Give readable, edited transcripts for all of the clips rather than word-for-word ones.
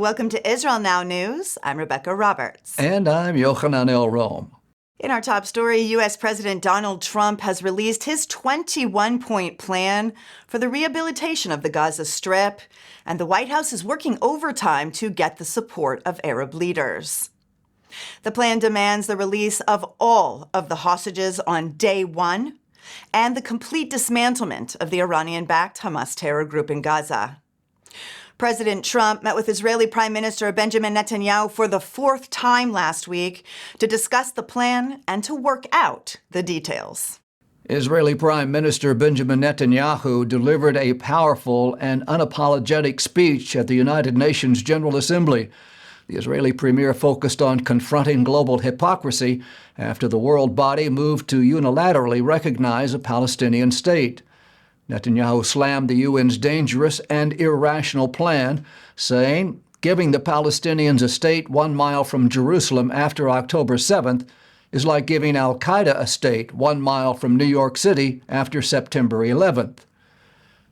Welcome to Israel Now News. I'm Rebekah Roberts. And I'm Yochanan Elrom. In our top story, U.S. President Donald Trump has released his 21-point plan for the rehabilitation of the Gaza Strip, and the White House is working overtime to get the support of Arab leaders. The plan demands the release of all of the hostages on day one and the complete dismantlement of the Iranian-backed Hamas terror group in Gaza. President Trump met with Israeli Prime Minister Benjamin Netanyahu for the fourth time last week to discuss the plan and to work out the details. Israeli Prime Minister Benjamin Netanyahu delivered a powerful and unapologetic speech at the United Nations General Assembly. The Israeli premier focused on confronting global hypocrisy after the world body moved to unilaterally recognize a Palestinian state. Netanyahu slammed the UN's dangerous and irrational plan, saying, "Giving the Palestinians a state 1 mile from Jerusalem after October 7th is like giving al-Qaeda a state 1 mile from New York City after September 11th.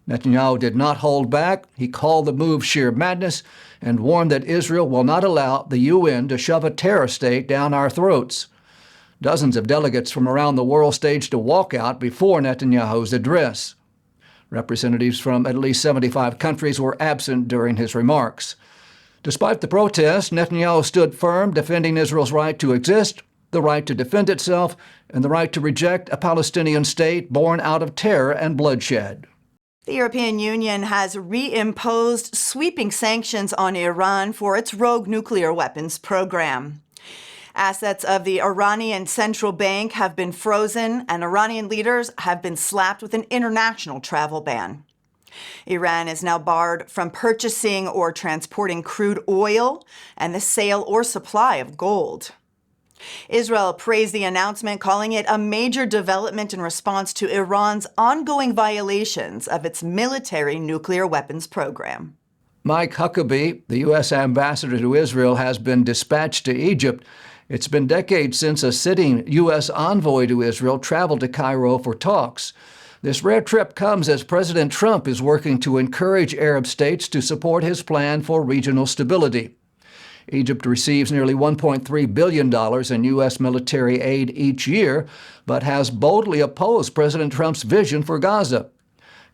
Netanyahu did not hold back. He called the move sheer madness and warned that Israel will not allow the UN to shove a terror state down our throats. Dozens of delegates from around the world staged a walkout before Netanyahu's address. Representatives from at least 75 countries were absent during his remarks. Despite the protests, Netanyahu stood firm, defending Israel's right to exist, the right to defend itself, and the right to reject a Palestinian state born out of terror and bloodshed. The European Union has reimposed sweeping sanctions on Iran for its rogue nuclear weapons program. Assets of the Iranian central bank have been frozen, and Iranian leaders have been slapped with an international travel ban. Iran is now barred from purchasing or transporting crude oil and the sale or supply of gold. Israel praised the announcement, calling it a major development in response to Iran's ongoing violations of its military nuclear weapons program. Mike Huckabee, the U.S. ambassador to Israel, has been dispatched to Egypt. It's been decades since a sitting U.S. envoy to Israel traveled to Cairo for talks. This rare trip comes as President Trump is working to encourage Arab states to support his plan for regional stability. Egypt receives nearly $1.3 billion in U.S. military aid each year, but has boldly opposed President Trump's vision for Gaza.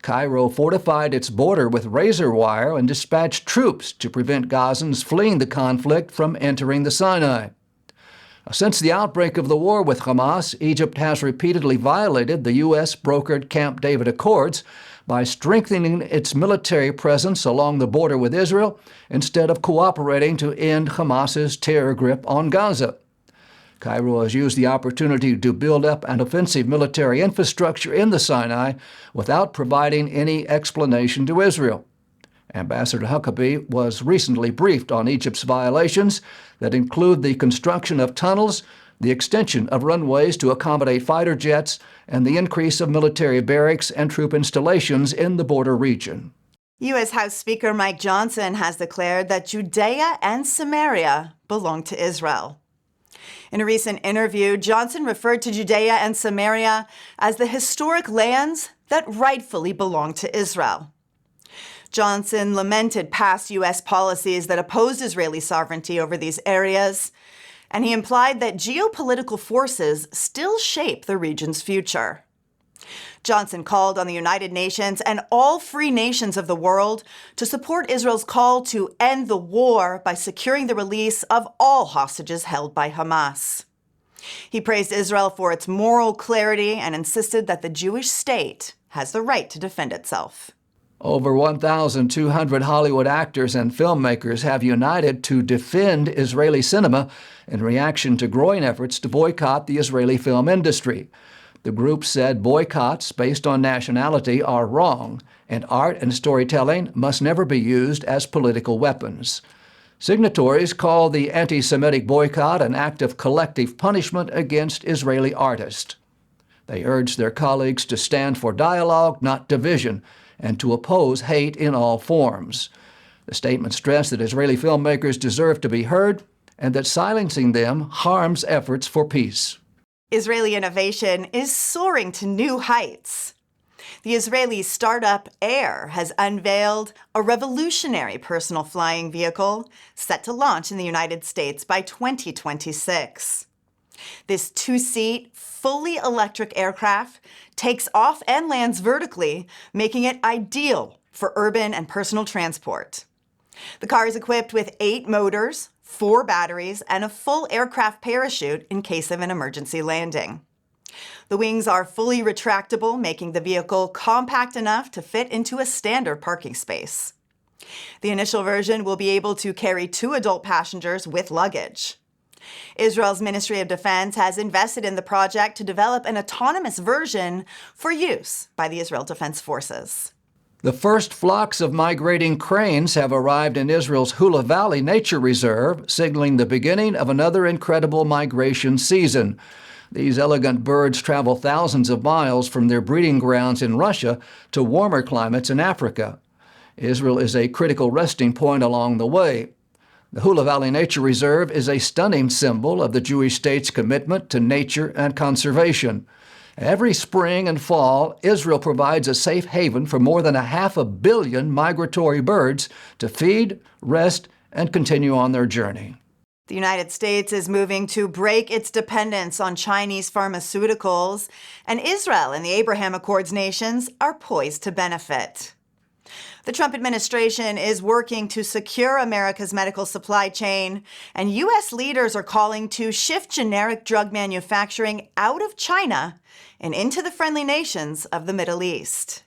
Cairo fortified its border with razor wire and dispatched troops to prevent Gazans fleeing the conflict from entering the Sinai. Since the outbreak of the war with Hamas, Egypt has repeatedly violated the U.S.-brokered Camp David Accords by strengthening its military presence along the border with Israel instead of cooperating to end Hamas's terror grip on Gaza. Cairo has used the opportunity to build up an offensive military infrastructure in the Sinai without providing any explanation to Israel. Ambassador Huckabee was recently briefed on Egypt's violations that include the construction of tunnels, the extension of runways to accommodate fighter jets, and the increase of military barracks and troop installations in the border region. U.S. House Speaker Mike Johnson has declared that Judea and Samaria belong to Israel. In a recent interview, Johnson referred to Judea and Samaria as the historic lands that rightfully belong to Israel. Johnson lamented past U.S. policies that opposed Israeli sovereignty over these areas, and he implied that geopolitical forces still shape the region's future. Johnson called on the United Nations and all free nations of the world to support Israel's call to end the war by securing the release of all hostages held by Hamas. He praised Israel for its moral clarity and insisted that the Jewish state has the right to defend itself. Over 1,200 Hollywood actors and filmmakers have united to defend Israeli cinema in reaction to growing efforts to boycott the Israeli film industry. The group said boycotts based on nationality are wrong, and art and storytelling must never be used as political weapons. Signatories call the anti-Semitic boycott an act of collective punishment against Israeli artists. They urge their colleagues to stand for dialogue, not division, and to oppose hate in all forms. The statement stressed that Israeli filmmakers deserve to be heard and that silencing them harms efforts for peace. Israeli innovation is soaring to new heights. the Israeli startup Air has unveiled a revolutionary personal flying vehicle set to launch in the United States by 2026. This two-seat, fully electric aircraft takes off and lands vertically, making it ideal for urban and personal transport. The car is equipped with 8 motors, 4 batteries, and a full aircraft parachute in case of an emergency landing. The wings are fully retractable, making the vehicle compact enough to fit into a standard parking space. The initial version will be able to carry 2 adult passengers with luggage. Israel's Ministry of Defense has invested in the project to develop an autonomous version for use by the Israel Defense Forces. The first flocks of migrating cranes have arrived in Israel's Hula Valley Nature Reserve, signaling the beginning of another incredible migration season. These elegant birds travel thousands of miles from their breeding grounds in Russia to warmer climates in Africa. Israel is a critical resting point along the way. The Hula Valley Nature Reserve is a stunning symbol of the Jewish state's commitment to nature and conservation. Every spring and fall, Israel provides a safe haven for more than 500 million migratory birds to feed, rest, and continue on their journey. The United States is moving to break its dependence on Chinese pharmaceuticals, and Israel and the Abraham Accords nations are poised to benefit. The Trump administration is working to secure America's medical supply chain, and U.S. leaders are calling to shift generic drug manufacturing out of China and into the friendly nations of the Middle East.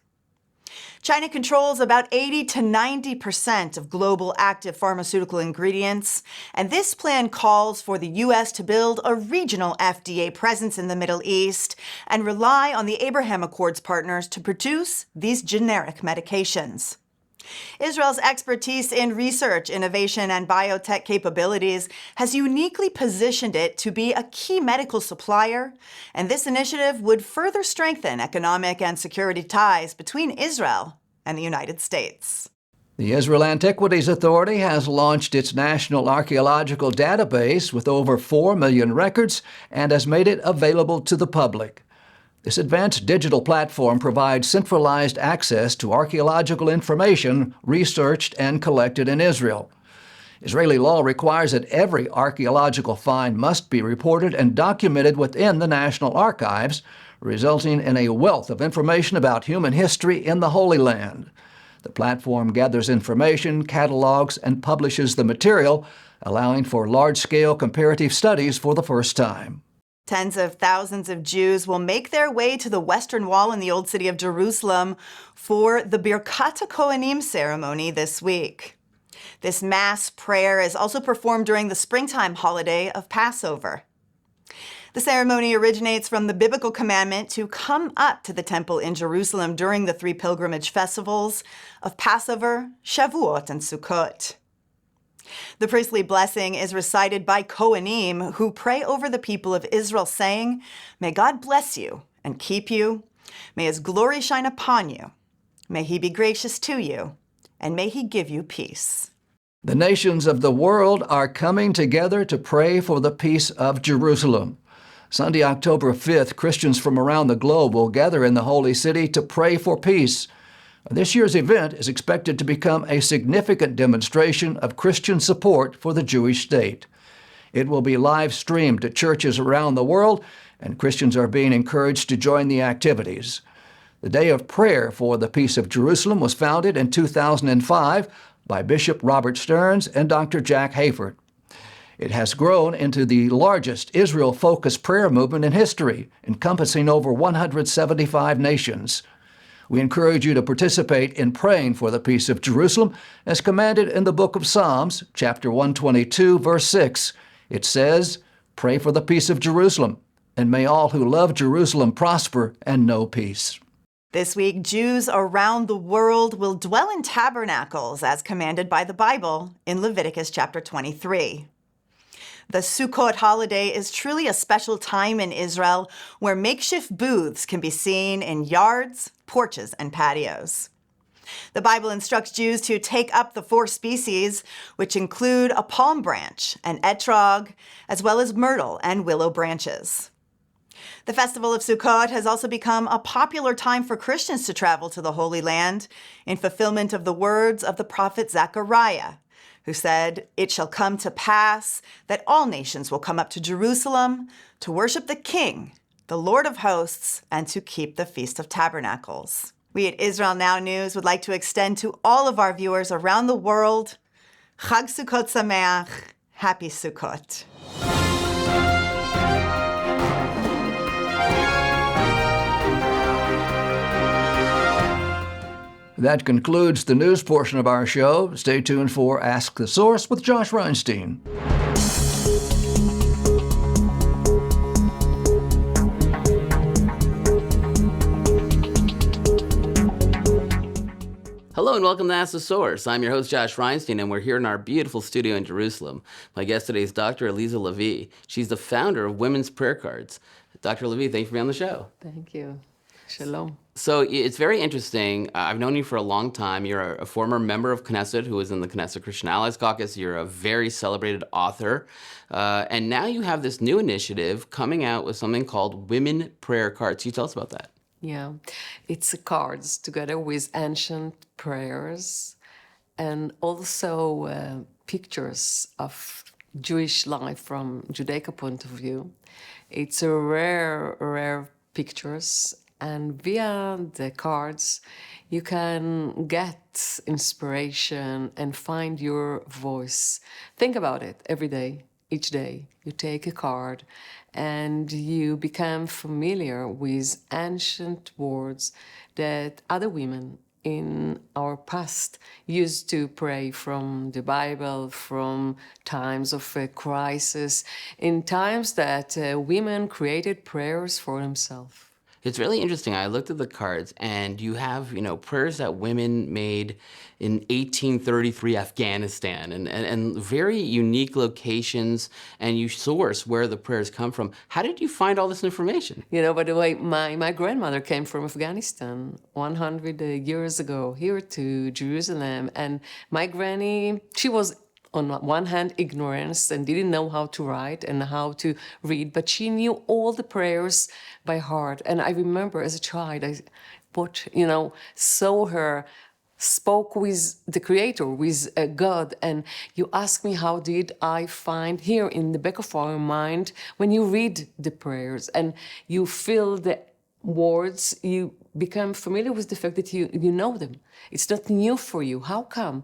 China controls about 80 to 90% of global active pharmaceutical ingredients, and this plan calls for the U.S. to build a regional FDA presence in the Middle East and rely on the Abraham Accords partners to produce these generic medications. Israel's expertise in research, innovation, and biotech capabilities has uniquely positioned it to be a key medical supplier, and this initiative would further strengthen economic and security ties between Israel and the United States. The Israel Antiquities Authority has launched its national archaeological database with over 4 million records and has made it available to the public. This advanced digital platform provides centralized access to archaeological information researched and collected in Israel. Israeli law requires that every archaeological find must be reported and documented within the National Archives, resulting in a wealth of information about human history in the Holy Land. The platform gathers information, catalogs, and publishes the material, allowing for large-scale comparative studies for the first time. Tens of thousands of Jews will make their way to the Western Wall in the Old City of Jerusalem for the Birkat HaKohanim ceremony this week. This mass prayer is also performed during the springtime holiday of Passover. The ceremony originates from the biblical commandment to come up to the temple in Jerusalem during the 3 pilgrimage festivals of Passover, Shavuot, and Sukkot. The priestly blessing is recited by Kohanim, who pray over the people of Israel, saying, "May God bless you and keep you. May his glory shine upon you. May he be gracious to you, and may he give you peace." The nations of the world are coming together to pray for the peace of Jerusalem. Sunday, October 5th, Christians from around the globe will gather in the Holy City to pray for peace. This year's event is expected to become a significant demonstration of Christian support for the Jewish state. It will be live-streamed to churches around the world, and Christians are being encouraged to join the activities. The Day of Prayer for the Peace of Jerusalem was founded in 2005 by Bishop Robert Stearns and Dr. Jack Hayford. It has grown into the largest Israel-focused prayer movement in history, encompassing over 175 nations. We encourage you to participate in praying for the peace of Jerusalem as commanded in the book of Psalms, chapter 122, verse 6. It says, "Pray for the peace of Jerusalem, and may all who love Jerusalem prosper and know peace." This week, Jews around the world will dwell in tabernacles as commanded by the Bible in Leviticus chapter 23. The Sukkot holiday is truly a special time in Israel where makeshift booths can be seen in yards, porches, and patios. The Bible instructs Jews to take up the 4 species, which include a palm branch, an etrog, as well as myrtle and willow branches. The festival of Sukkot has also become a popular time for Christians to travel to the Holy Land in fulfillment of the words of the prophet Zechariah, who said, "It shall come to pass that all nations will come up to Jerusalem to worship the King, the Lord of hosts, and to keep the Feast of Tabernacles." We at Israel Now News would like to extend to all of our viewers around the world, Chag Sukkot Sameach, Happy Sukkot. That concludes the news portion of our show. Stay tuned for Ask the Source with Josh Reinstein. Hello and welcome to Ask the Source. I'm your host, Josh Reinstein, and we're here in our beautiful studio in Jerusalem. My guest today is Dr. Aliza Lavie. She's the founder of Women's Prayer Cards. Dr. Lavie, thank you for being on the show. Thank you. Shalom. So it's very interesting. I've known you for a long time. You're a former member of Knesset who was in the Knesset Christian Allies Caucus. You're a very celebrated author. And now you have this new initiative coming out with something called Women Prayer Cards. Can you tell us about that? Yeah, it's cards together with ancient prayers and also pictures of Jewish life from Judaic point of view. It's a rare pictures, and via the cards you can get inspiration and find your voice. Think about it every day. Each day you take a card and you become familiar with ancient words that other women in our past used to pray from the Bible, from times of crisis, in times that women created prayers for themselves. It's really interesting. I looked at the cards, and you have, prayers that women made in 1833 Afghanistan, and very unique locations, and you source where the prayers come from. How did you find all this information? By the way, my grandmother came from Afghanistan 100 years ago here to Jerusalem, and my granny, she was on one hand ignorance and didn't know how to write and how to read, but she knew all the prayers by heart. And I remember as a child, I saw her spoke with the Creator, with God, and you ask me how did I find here in the back of our mind, when you read the prayers and you feel the words, you become familiar with the fact that you know them. It's not new for you. How come?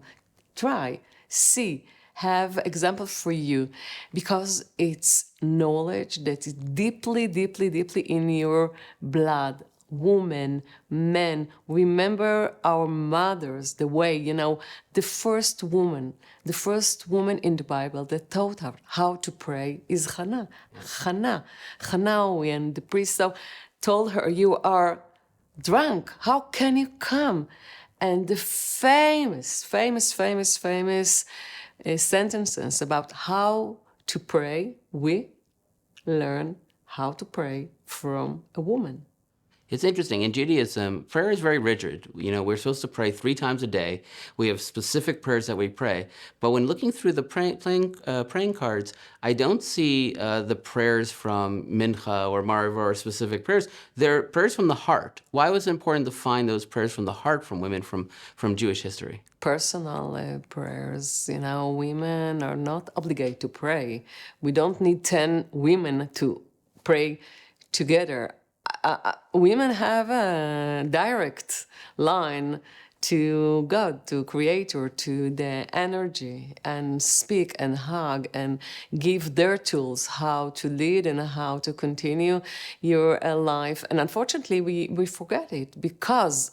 Try, see, have examples for you, because it's knowledge that is deeply in your blood. Women, men, remember our mothers, the way, the first woman in the Bible that taught her how to pray is Hannah. When the priest told her, "You are drunk, how can you come?" And the famous sentences about how to pray, we learn how to pray from a woman. It's interesting. In Judaism, prayer is very rigid. We're supposed to pray 3 times a day. We have specific prayers that we pray. But when looking through the praying cards, I don't see the prayers from Mincha or Mariv or specific prayers. They're prayers from the heart. Why was it important to find those prayers from the heart from women from Jewish history? Personal prayers. Women are not obligated to pray. We don't need 10 women to pray together. Women have a direct line to God, to Creator, to the energy, and speak and hug and give their tools how to lead and how to continue your life. And unfortunately, we forget it because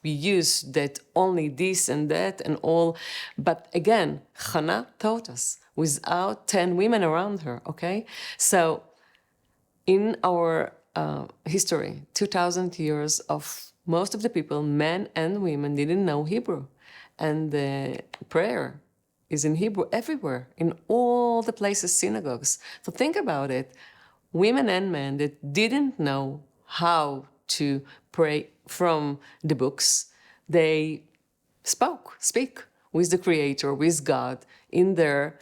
we use that only this and that and all. But again, Hannah taught us without 10 women around her, okay? So in our history, 2,000 years of most of the people, men and women, didn't know Hebrew. And the prayer is in Hebrew everywhere, in all the places, synagogues. So think about it. Women and men that didn't know how to pray from the books, they speak with the Creator, with God, in their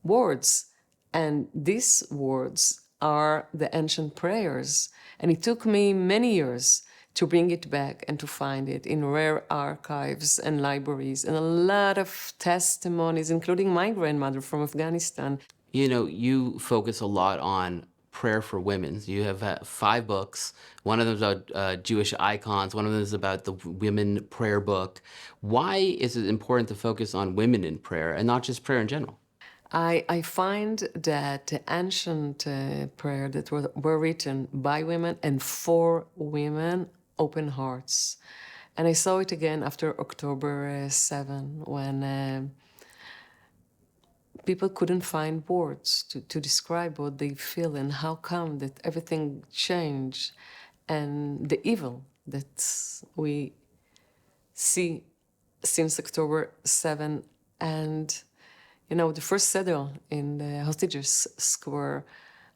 words. And these words are the ancient prayers. And it took me many years to bring it back and to find it in rare archives and libraries and a lot of testimonies, including my grandmother from Afghanistan. You know, you focus a lot on prayer for women. You have 5 books. One of them is about Jewish icons. One of them is about the women prayer book. Why is it important to focus on women in prayer and not just prayer in general? I find that the ancient prayer that were written by women and for women open hearts. And I saw it again after October 7, when people couldn't find words to describe what they feel and how come that everything changed, and the evil that we see since October 7. And you know, the first Seder in the Hostages Square,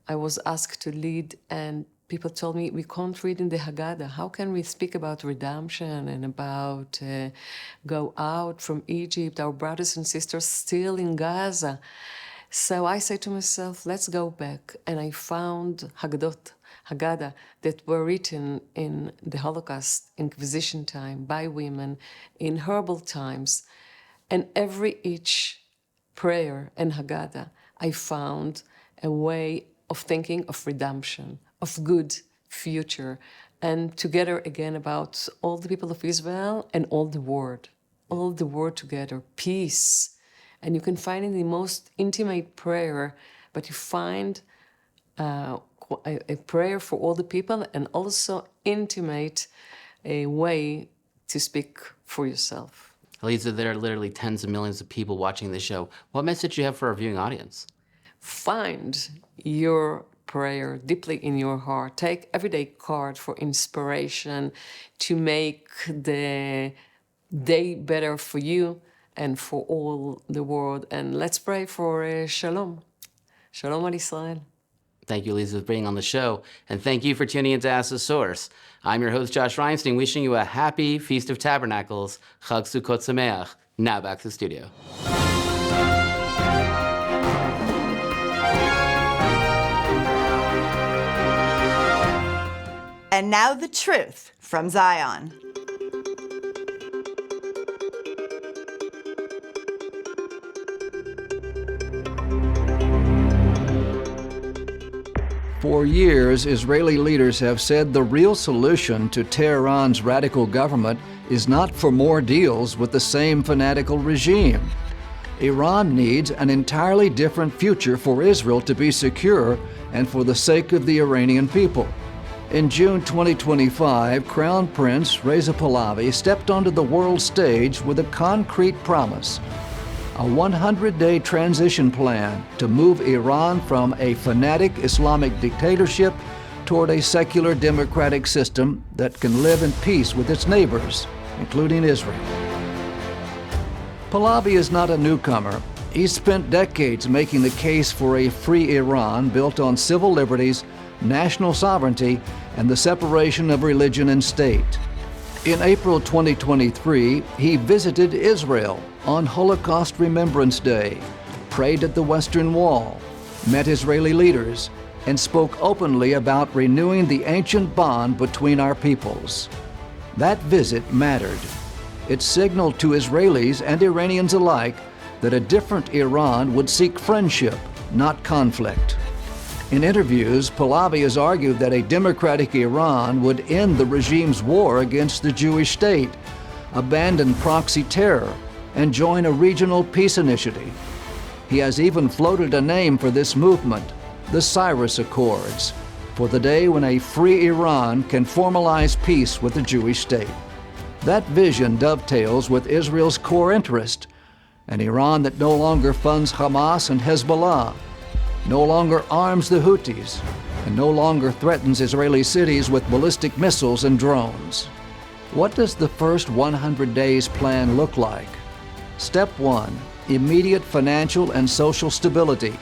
I was asked to lead, and people told me, we can't read in the Haggadah. How can we speak about redemption and about go out from Egypt, our brothers and sisters still in Gaza? So I said to myself, let's go back. And I found Haggadah, that were written in the Holocaust, Inquisition time, by women, in horrible times. And each prayer and Haggadah, I found a way of thinking of redemption, of good future, and together again about all the people of Israel and all the world together, peace. And you can find in the most intimate prayer, but you find a prayer for all the people, and also intimate a way to speak for yourself. Aliza, there are literally tens of millions of people watching this show. What message do you have for our viewing audience? Find your prayer deeply in your heart. Take everyday card for inspiration to make the day better for you and for all the world. And let's pray for shalom. Shalom al Israel. Thank you, Aliza, for being on the show. And thank you for tuning in to Ask the Source. I'm your host, Josh Reinstein, wishing you a happy Feast of Tabernacles, Chag Sukkot Sameach. Now back to the studio. And now the truth from Zion. For years, Israeli leaders have said the real solution to Tehran's radical government is not for more deals with the same fanatical regime. Iran needs an entirely different future for Israel to be secure and for the sake of the Iranian people. In June 2025, Crown Prince Reza Pahlavi stepped onto the world stage with a concrete promise: a 100-day transition plan to move Iran from a fanatic Islamic dictatorship toward a secular democratic system that can live in peace with its neighbors, including Israel. Pahlavi is not a newcomer. He's spent decades making the case for a free Iran built on civil liberties, national sovereignty, and the separation of religion and state. In April 2023, he visited Israel on Holocaust Remembrance Day, prayed at the Western Wall, met Israeli leaders, and spoke openly about renewing the ancient bond between our peoples. That visit mattered. It signaled to Israelis and Iranians alike that a different Iran would seek friendship, not conflict. In interviews, Pahlavi has argued that a democratic Iran would end the regime's war against the Jewish state, abandon proxy terror, and join a regional peace initiative. He has even floated a name for this movement, the Cyrus Accords, for the day when a free Iran can formalize peace with the Jewish state. That vision dovetails with Israel's core interest, an Iran that no longer funds Hamas and Hezbollah, no longer arms the Houthis, and no longer threatens Israeli cities with ballistic missiles and drones. What does the first 100 days plan look like? Step 1, immediate financial and social stability.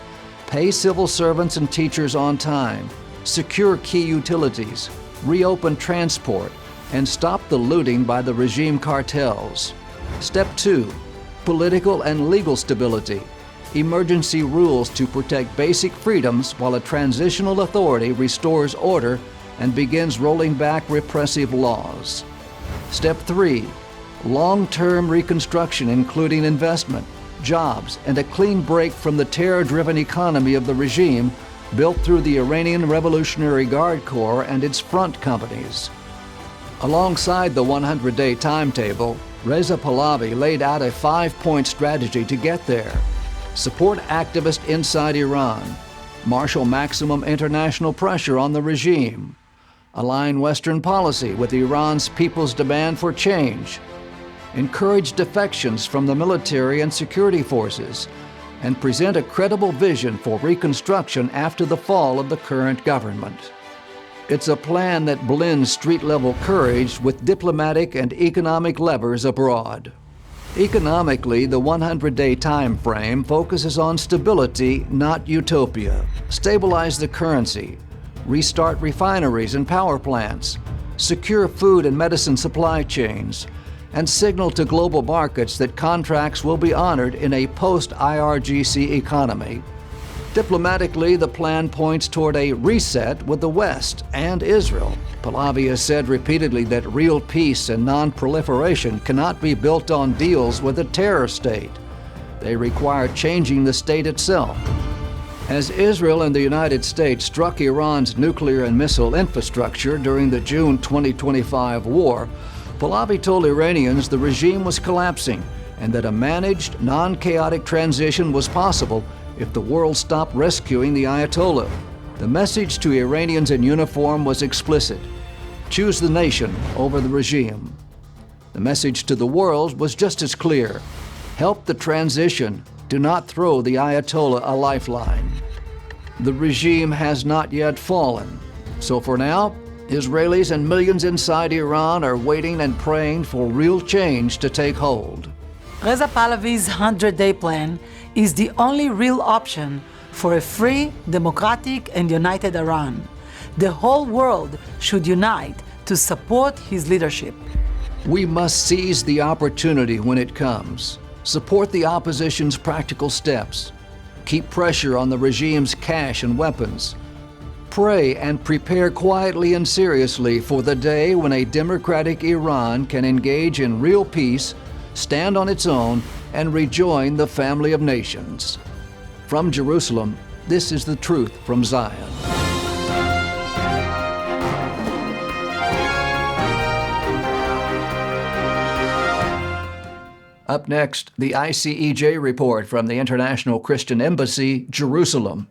Pay civil servants and teachers on time, secure key utilities, reopen transport, and stop the looting by the regime cartels. Step 2, political and legal stability. emergency rules to protect basic freedoms while a transitional authority restores order and begins rolling back repressive laws. Step 3. Long-term reconstruction, including investment, jobs, and a clean break from the terror-driven economy of the regime built through the Iranian Revolutionary Guard Corps and its front companies. Alongside the 100-day timetable, Reza Pahlavi laid out a 5-point strategy to get there. Support activists inside Iran, marshal maximum international pressure on the regime, align Western policy with Iran's people's demand for change, encourage defections from the military and security forces, and present a credible vision for reconstruction after the fall of the current government. It's a plan that blends street-level courage with diplomatic and economic levers abroad. Economically, the 100-day time frame focuses on stability, not utopia. Stabilize the currency, restart refineries and power plants, secure food and medicine supply chains, and signal to global markets that contracts will be honored in a post-IRGC economy. Diplomatically, the plan points toward a reset with the West and Israel. Pahlavi has said repeatedly that real peace and non-proliferation cannot be built on deals with a terror state. They require changing the state itself. As Israel and the United States struck Iran's nuclear and missile infrastructure during the June 2025 war, Pahlavi told Iranians the regime was collapsing and that a managed, non-chaotic transition was possible if the world stopped rescuing the Ayatollah. The message to Iranians in uniform was explicit: choose the nation over the regime. The message to the world was just as clear: help the transition, do not throw the Ayatollah a lifeline. The regime has not yet fallen, so for now, Israelis and millions inside Iran are waiting and praying for real change to take hold. Reza Pahlavi's 100-day plan is the only real option for a free, democratic, and united Iran. The whole world should unite to support his leadership. We must seize the opportunity when it comes, support the opposition's practical steps, keep pressure on the regime's cash and weapons, pray and prepare quietly and seriously for the day when a democratic Iran can engage in real peace, stand on its own, and rejoin the family of nations. From Jerusalem, this is the truth from Zion. Up next, the ICEJ report from the International Christian Embassy, Jerusalem.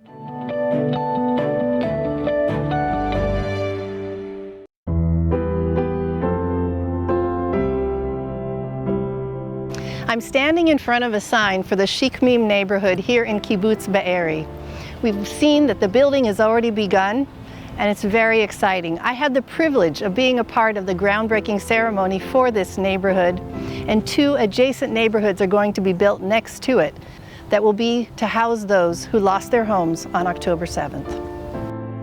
I'm standing in front of a sign for the Shikmim neighborhood here in Kibbutz Be'eri. We've seen that the building has already begun, and it's very exciting. I had the privilege of being a part of the groundbreaking ceremony for this neighborhood, and 2 adjacent neighborhoods are going to be built next to it that will be to house those who lost their homes on October 7th.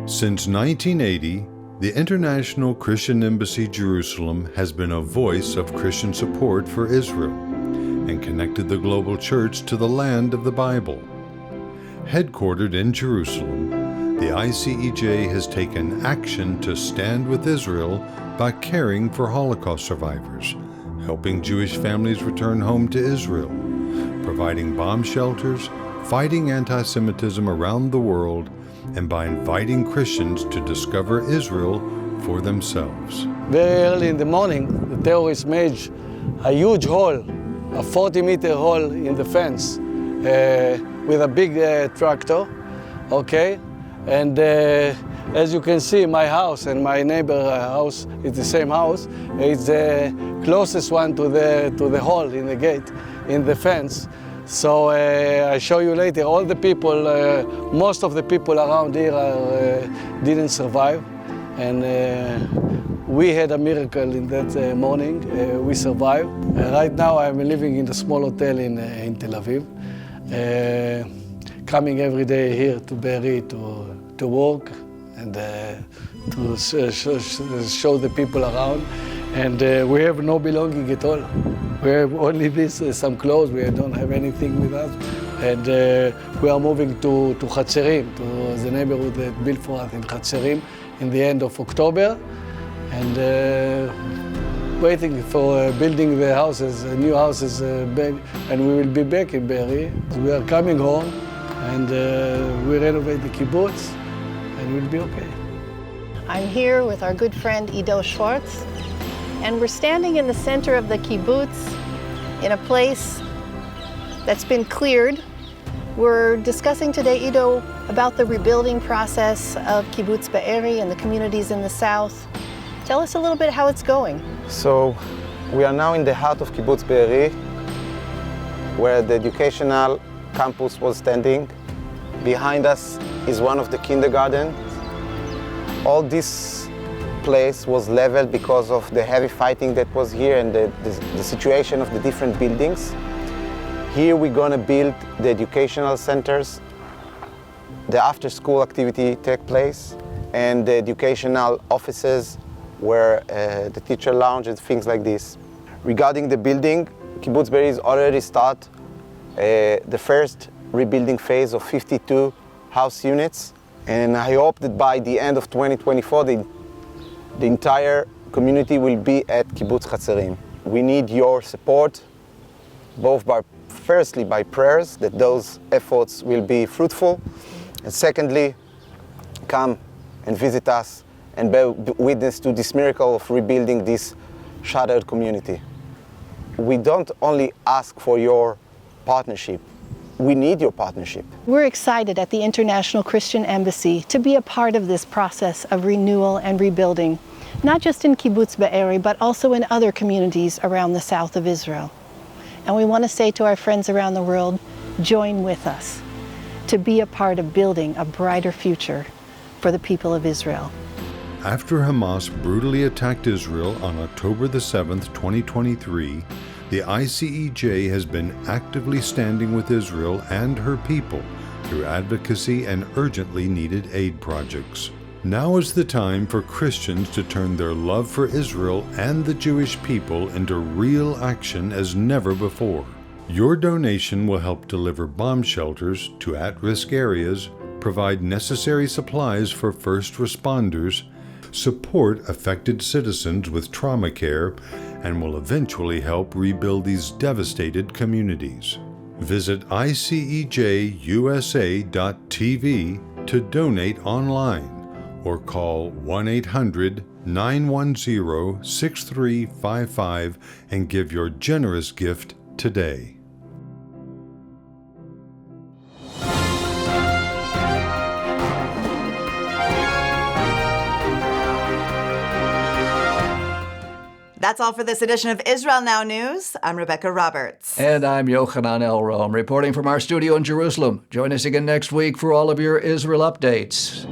Since 1980, the International Christian Embassy Jerusalem has been a voice of Christian support for Israel and connected the global church to the land of the Bible. Headquartered in Jerusalem, the ICEJ has taken action to stand with Israel by caring for Holocaust survivors, helping Jewish families return home to Israel, providing bomb shelters, fighting anti-Semitism around the world, and by inviting Christians to discover Israel for themselves. Very early in the morning, the terrorists made a huge hole, a 40-meter hole in the fence with a big tractor, okay? And as you can see, my house and my neighbor house, it's the same house. It's the closest one to the hole in the gate, in the fence. So I show you later, all the people, most of the people around here didn't survive. And we had a miracle in that morning. We survived. Right now I'm living in a small hotel in Tel Aviv. Coming every day here to Be'eri to work and to show the people around. And we have no belonging at all. We have only this, some clothes. We don't have anything with us. And we are moving to Hatzerim, to the neighborhood that built for us in Hatzerim in the end of October. And waiting for building the houses, new houses, back, and we will be back in Be'eri. We are coming home, and we renovate the kibbutz, and we'll be okay. I'm here with our good friend Ido Schwartz, and we're standing in the center of the kibbutz in a place that's been cleared. We're discussing today, Ido, about the rebuilding process of Kibbutz Be'eri and the communities in the south. Tell us a little bit how it's going. So we are now in the heart of Kibbutz Be'eri, where the educational campus was standing. Behind us is one of the kindergartens. All this place was leveled because of the heavy fighting that was here and the situation of the different buildings. Here we're going to build the educational centers, the after-school activity take place, and the educational offices where the teacher lounge and things like this. Regarding the building, Kibbutz Be'eri has already started the first rebuilding phase of 52 house units, and I hope that by the end of 2024 the entire community will be at Kibbutz Hatzerim. We need your support, both firstly by prayers, that those efforts will be fruitful, and secondly, come and visit us and bear witness to this miracle of rebuilding this shattered community. We don't only ask for your partnership, we need your partnership. We're excited at the International Christian Embassy to be a part of this process of renewal and rebuilding, not just in Kibbutz Be'eri, but also in other communities around the south of Israel. And we want to say to our friends around the world, join with us to be a part of building a brighter future for the people of Israel. After Hamas brutally attacked Israel on October the 7th, 2023, the ICEJ has been actively standing with Israel and her people through advocacy and urgently needed aid projects. Now is the time for Christians to turn their love for Israel and the Jewish people into real action as never before. Your donation will help deliver bomb shelters to at-risk areas, provide necessary supplies for first responders, support affected citizens with trauma care, and will eventually help rebuild these devastated communities. Visit ICEJUSA.tv to donate online or call 1-800-910-6355 and give your generous gift today. That's all for this edition of Israel Now News. I'm Rebekah Roberts. And I'm Yochanan Elrom, reporting from our studio in Jerusalem. Join us again next week for all of your Israel updates.